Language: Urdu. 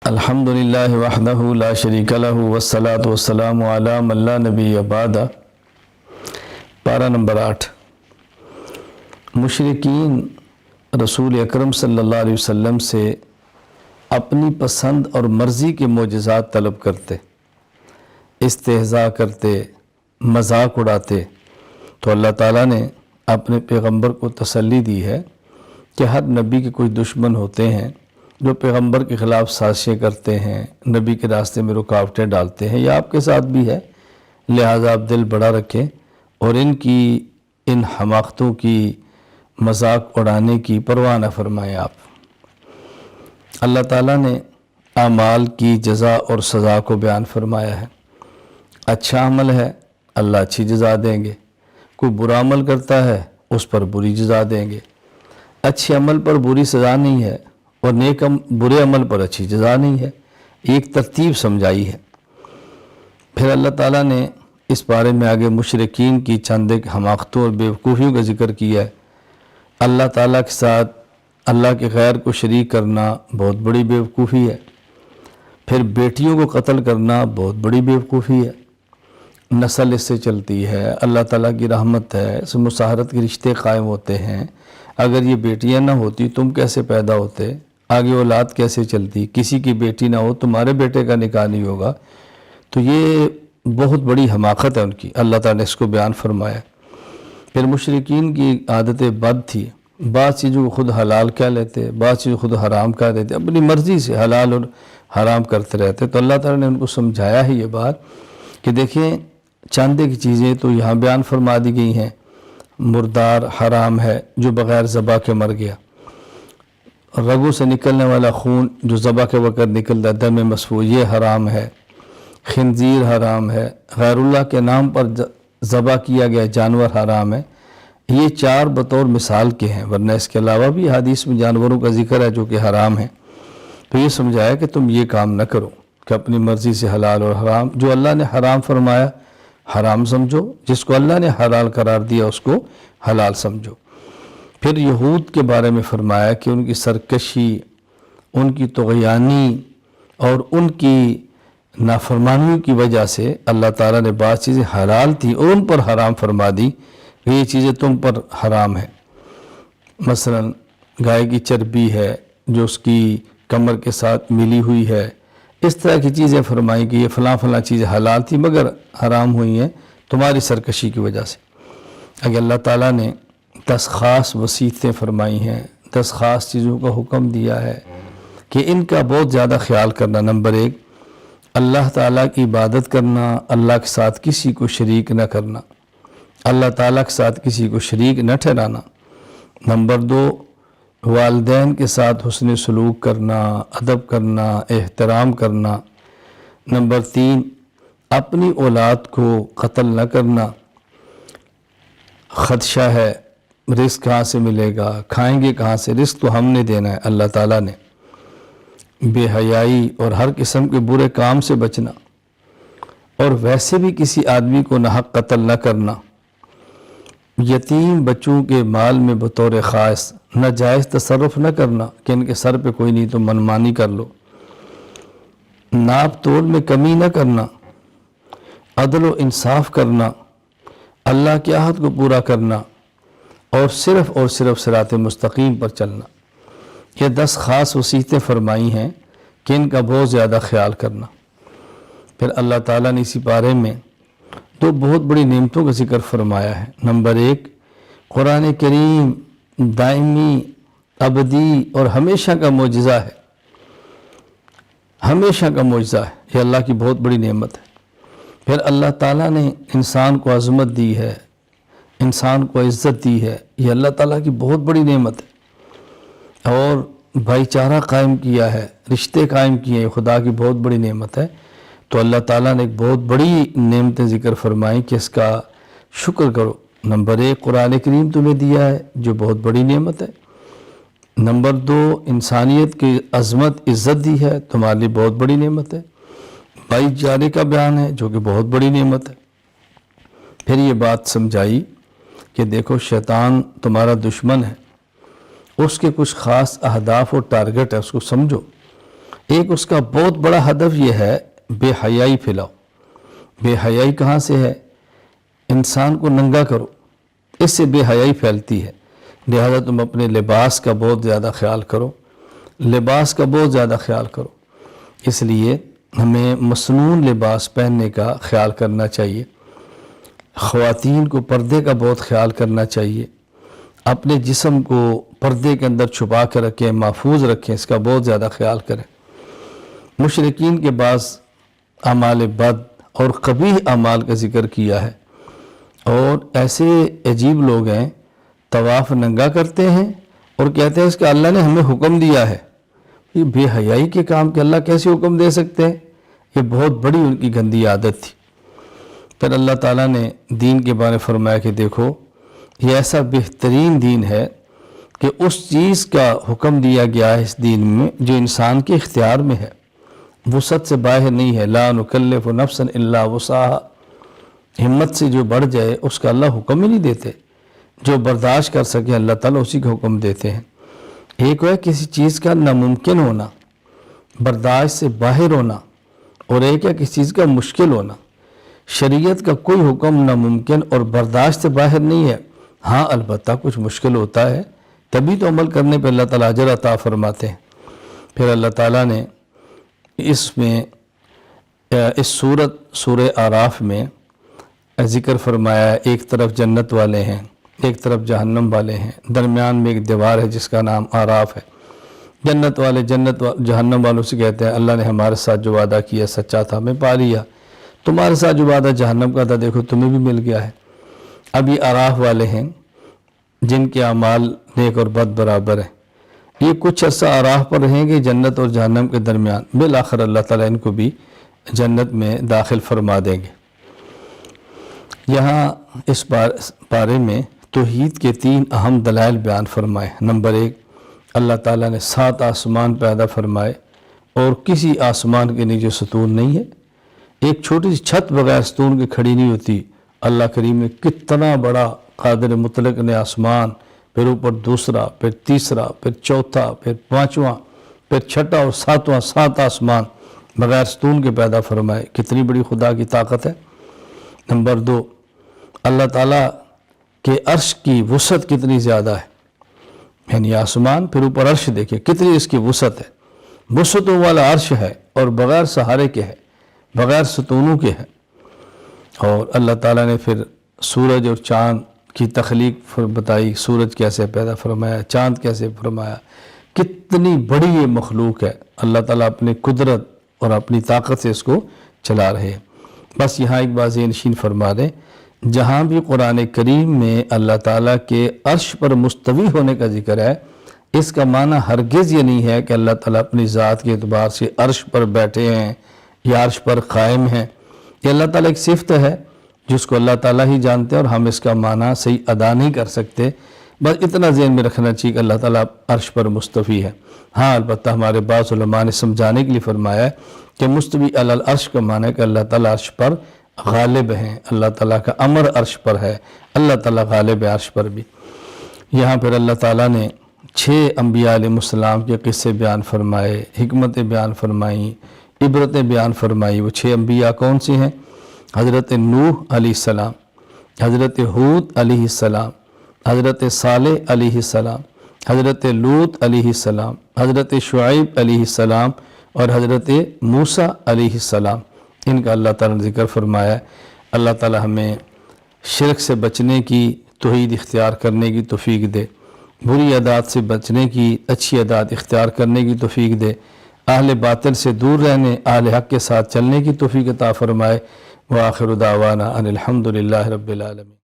الحمدللہ وحدہ لا شریک لہ والصلاة والسلام علی من لا نبی بعدہ۔ پارہ نمبر 8۔ مشرکین رسول اکرم صلی اللہ علیہ وسلم سے اپنی پسند اور مرضی کے معجزات طلب کرتے، استہزاء کرتے، مذاق اڑاتے، تو اللہ تعالیٰ نے اپنے پیغمبر کو تسلی دی ہے کہ ہر نبی کے کچھ دشمن ہوتے ہیں جو پیغمبر کے خلاف سازشیں کرتے ہیں، نبی کے راستے میں رکاوٹیں ڈالتے ہیں، یا آپ کے ساتھ بھی ہے، لہٰذا آپ دل بڑا رکھیں اور ان حماقتوں کی مذاق اڑانے کی پرواہ نہ فرمائیں آپ۔ اللہ تعالیٰ نے اعمال کی جزا اور سزا کو بیان فرمایا ہے۔ اچھا عمل ہے، اللہ اچھی جزا دیں گے، کوئی برا عمل کرتا ہے اس پر بری جزا دیں گے۔ اچھے عمل پر بری سزا نہیں ہے اور برے عمل پر اچھی جزا نہیں ہے، ایک ترتیب سمجھائی ہے۔ پھر اللہ تعالیٰ نے اس بارے میں آگے مشرکین کی چند ایک حماقتوں اور بیوقوفیوں کا ذکر کیا ہے۔ اللہ تعالیٰ کے ساتھ اللہ کے غیر کو شریک کرنا بہت بڑی بیوقوفی ہے۔ پھر بیٹیوں کو قتل کرنا بہت بڑی بیوقوفی ہے۔ نسل اس سے چلتی ہے، اللہ تعالیٰ کی رحمت ہے، اس مساہرت کے رشتے قائم ہوتے ہیں۔ اگر یہ بیٹیاں نہ ہوتی تم کیسے پیدا ہوتے، آگے اولاد کیسے چلتی، کسی کی بیٹی نہ ہو تمہارے بیٹے کا نکاح نہیں ہوگا، تو یہ بہت بڑی حماقت ہے ان کی۔ اللہ تعالیٰ نے اس کو بیان فرمایا۔ پھر مشرکین کی عادت بد تھی، بعض چیزوں کو خود حلال کہہ لیتے، بعض چیزوں کو خود حرام کہہ دیتے، اپنی مرضی سے حلال اور حرام کرتے رہتے۔ تو اللہ تعالیٰ نے ان کو سمجھایا ہے یہ بات کہ دیکھیں چاندے کی چیزیں تو یہاں بیان فرما دی گئی ہیں۔ مردار حرام ہے جو بغیر ذبح کے مر گیا، رگوں سے نکلنے والا خون جو ذبح کے وقت نکلتا دم مسفوح یہ حرام ہے، خنزیر حرام ہے، غیر اللہ کے نام پر ذبح کیا گیا جانور حرام ہے۔ یہ چار بطور مثال کے ہیں، ورنہ اس کے علاوہ بھی حدیث میں جانوروں کا ذکر ہے جو کہ حرام ہے۔ تو یہ سمجھایا کہ تم یہ کام نہ کرو کہ اپنی مرضی سے حلال اور حرام، جو اللہ نے حرام فرمایا حرام سمجھو، جس کو اللہ نے حلال قرار دیا اس کو حلال سمجھو۔ پھر یہود کے بارے میں فرمایا کہ ان کی سرکشی، ان کی طغیانی اور ان کی نافرمانیوں کی وجہ سے اللہ تعالیٰ نے بعض چیزیں حلال تھیں اور ان پر حرام فرما دی کہ یہ چیزیں تم پر حرام ہیں۔ مثلا گائے کی چربی ہے جو اس کی کمر کے ساتھ ملی ہوئی ہے، اس طرح کی چیزیں فرمائی کہ یہ فلاں فلاں چیزیں حلال تھی مگر حرام ہوئی ہیں تمہاری سرکشی کی وجہ سے۔ اگر اللہ تعالیٰ نے 10 خاص وصیتیں فرمائی ہیں، 10 خاص چیزوں کا حکم دیا ہے کہ ان کا بہت زیادہ خیال کرنا۔ نمبر 1، اللہ تعالیٰ کی عبادت کرنا، اللہ کے ساتھ کسی کو شریک نہ کرنا، اللہ تعالیٰ کے ساتھ کسی کو شریک نہ ٹھہرانا۔ نمبر 2، والدین کے ساتھ حسن سلوک کرنا، ادب کرنا، احترام کرنا۔ نمبر 3، اپنی اولاد کو قتل نہ کرنا، خدشہ ہے رزق کہاں سے ملے گا، کھائیں گے کہاں سے، رزق تو ہم نے دینا ہے اللہ تعالیٰ نے۔ بے حیائی اور ہر قسم کے برے کام سے بچنا، اور ویسے بھی کسی آدمی کو ناحق قتل نہ کرنا۔ یتیم بچوں کے مال میں بطور خاص ناجائز تصرف نہ کرنا کہ ان کے سر پہ کوئی نہیں تو منمانی کر لو۔ ناپ تول میں کمی نہ کرنا، عدل و انصاف کرنا، اللہ کے عہد کو پورا کرنا، اور صرف صراط مستقیم پر چلنا۔ یہ 10 خاص وصیتیں فرمائی ہیں کہ ان کا بہت زیادہ خیال کرنا۔ پھر اللہ تعالیٰ نے اسی بارے میں 2 بہت بڑی نعمتوں کا ذکر فرمایا ہے۔ نمبر 1، قرآن کریم دائمی، ابدی اور ہمیشہ کا معجزہ ہے، ہمیشہ کا معجزہ ہے، یہ اللہ کی بہت بڑی نعمت ہے۔ پھر اللہ تعالیٰ نے انسان کو عظمت دی ہے، انسان کو عزت دی ہے، یہ اللہ تعالیٰ کی بہت بڑی نعمت ہے۔ اور بھائی چارہ قائم کیا ہے، رشتے قائم کیے ہیں، خدا کی بہت بڑی نعمت ہے۔ تو اللہ تعالیٰ نے ایک بہت بڑی نعمتیں ذکر فرمائیں کہ اس کا شکر کرو۔ نمبر 1، قرآن کریم تمہیں دیا ہے جو بہت بڑی نعمت ہے۔ نمبر 2، انسانیت کی عظمت عزت دی ہے، تمہارے لیے بہت بڑی نعمت ہے۔ بھائی چارے کا بیان ہے جو کہ بہت بڑی نعمت ہے۔ پھر یہ بات سمجھائی کہ دیکھو شیطان تمہارا دشمن ہے، اس کے کچھ خاص اہداف اور ٹارگٹ ہے، اس کو سمجھو۔ ایک اس کا بہت بڑا ہدف یہ ہے بے حیائی پھیلاؤ۔ بے حیائی کہاں سے ہے؟ انسان کو ننگا کرو، اس سے بے حیائی پھیلتی ہے۔ لہذا تم اپنے لباس کا بہت زیادہ خیال کرو، لباس کا بہت زیادہ خیال کرو۔ اس لیے ہمیں مصنون لباس پہننے کا خیال کرنا چاہیے۔ خواتین کو پردے کا بہت خیال کرنا چاہیے، اپنے جسم کو پردے کے اندر چھپا کر رکھیں، محفوظ رکھیں، اس کا بہت زیادہ خیال کریں۔ مشرکین کے بعض اعمال بد اور قبیح اعمال کا ذکر کیا ہے، اور ایسے عجیب لوگ ہیں طواف ننگا کرتے ہیں اور کہتے ہیں اس کا اللہ نے ہمیں حکم دیا ہے۔ یہ بے حیائی کے کام کے اللہ کیسے حکم دے سکتے ہیں؟ یہ بہت بڑی ان کی گندی عادت تھی۔ پھر اللہ تعالیٰ نے دین کے بارے فرمایا کہ دیکھو یہ ایسا بہترین دین ہے کہ اس چیز کا حکم دیا گیا ہے اس دین میں جو انسان کے اختیار میں ہے، وسعت سے باہر نہیں ہے۔ لا نکلف نفسا الا وسعها، ہمت سے جو بڑھ جائے اس کا اللہ حکم ہی نہیں دیتے، جو برداشت کر سکے اللہ تعالیٰ اسی کا حکم دیتے ہیں۔ ایک ہے کسی چیز کا ناممکن ہونا، برداشت سے باہر ہونا، اور ایک ہے کسی چیز کا مشکل ہونا۔ شریعت کا کوئی حکم ناممکن اور برداشت سے باہر نہیں ہے، ہاں البتہ کچھ مشکل ہوتا ہے، تبھی تو عمل کرنے پہ اللہ تعالیٰ اجر عطا فرماتے ہیں۔ پھر اللہ تعالیٰ نے اس سورہ اعراف میں ذکر فرمایا ہے، ایک طرف جنت والے ہیں، ایک طرف جہنم والے ہیں، درمیان میں ایک دیوار ہے جس کا نام اعراف ہے۔ جنت والے جہنم والوں سے کہتے ہیں اللہ نے ہمارے ساتھ جو وعدہ کیا سچا تھا، ہمیں پا لیا، تمہارے ساتھ جو وعدہ جہنم کا تھا دیکھو تمہیں بھی مل گیا ہے۔ اب یہ اعراف والے ہیں جن کے اعمال نیک اور بد برابر ہیں، یہ کچھ عرصہ اعراف پر رہیں گے جنت اور جہنم کے درمیان، بالآخر اللہ تعالیٰ ان کو بھی جنت میں داخل فرما دیں گے۔ یہاں اس پارے میں توحید کے 3 اہم دلائل بیان فرمائے۔ نمبر 1، اللہ تعالیٰ نے 7 آسمان پیدا فرمائے اور کسی آسمان کے نیچے ستون نہیں ہے، ایک چھوٹی سی چھت بغیر ستون کے کھڑی نہیں ہوتی۔ اللہ کریم نے کتنا بڑا قادر مطلق نے آسمان، پھر اوپر دوسرا، پھر تیسرا، پھر چوتھا، پھر 5واں، پھر 6واں اور 7واں، 7 آسمان بغیر ستون کے پیدا فرمائے۔ کتنی بڑی خدا کی طاقت ہے۔ نمبر 2، اللہ تعالیٰ کہ عرش کی وسعت کتنی زیادہ ہے، یعنی آسمان پھر اوپر عرش دیکھیں کتنی اس کی وسعت ہے، وسعتوں والا عرش ہے اور بغیر سہارے کے ہے، بغیر ستونوں کے ہے۔ اور اللہ تعالیٰ نے پھر سورج اور چاند کی تخلیق بتائی، سورج کیسے پیدا فرمایا، چاند کیسے فرمایا، کتنی بڑی یہ مخلوق ہے۔ اللہ تعالیٰ اپنی قدرت اور اپنی طاقت سے اس کو چلا رہے ہیں۔ بس یہاں ایک بات ذہن نشین فرما دیں، جہاں بھی قرآن کریم میں اللہ تعالیٰ کے عرش پر مستوی ہونے کا ذکر ہے، اس کا معنی ہرگز یہ نہیں ہے کہ اللہ تعالیٰ اپنی ذات کے اعتبار سے عرش پر بیٹھے ہیں یا عرش پر قائم ہیں۔ یہ اللہ تعالیٰ ایک صفت ہے جس کو اللہ تعالیٰ ہی جانتے ہیں اور ہم اس کا معنی صحیح ادا نہیں کر سکتے۔ بس اتنا ذہن میں رکھنا چاہیے کہ اللہ تعالیٰ عرش پر مستوی ہے۔ ہاں البتہ ہمارے بعض علماء نے سمجھانے کے لیے فرمایا ہے کہ مستوی علی العرش کا معنی ہے کہ اللہ تعالیٰ عرش پر غالب ہیں، اللہ تعالیٰ کا امر عرش پر ہے، اللہ تعالیٰ غالب ہے عرش پر بھی۔ یہاں پھر اللہ تعالیٰ نے 6 انبیاء علیہ السلام کے قصے بیان فرمائے، حکمتیں بیان فرمائیں، عبرتیں بیان فرمائی۔ وہ 6 انبیاء کون سے ہیں؟ حضرت نوح علیہ السلام، حضرت ہود علیہ السلام، حضرت صالح علیہ السلام، حضرت لوط علیہ السلام، حضرت شعیب علیہ السلام اور حضرت موسیٰ علیہ السلام۔ ان کا اللہ تعالیٰ نے ذکر فرمایا ہے۔ اللہ تعالیٰ ہمیں شرک سے بچنے کی، توحید اختیار کرنے کی توفیق دے، بری عادات سے بچنے کی، اچھی عادات اختیار کرنے کی توفیق دے، اہل باطل سے دور رہنے، اہل حق کے ساتھ چلنے کی توفیق عطا فرمائے۔ وآخر دعوانا ان الحمد للہ رب العالمین۔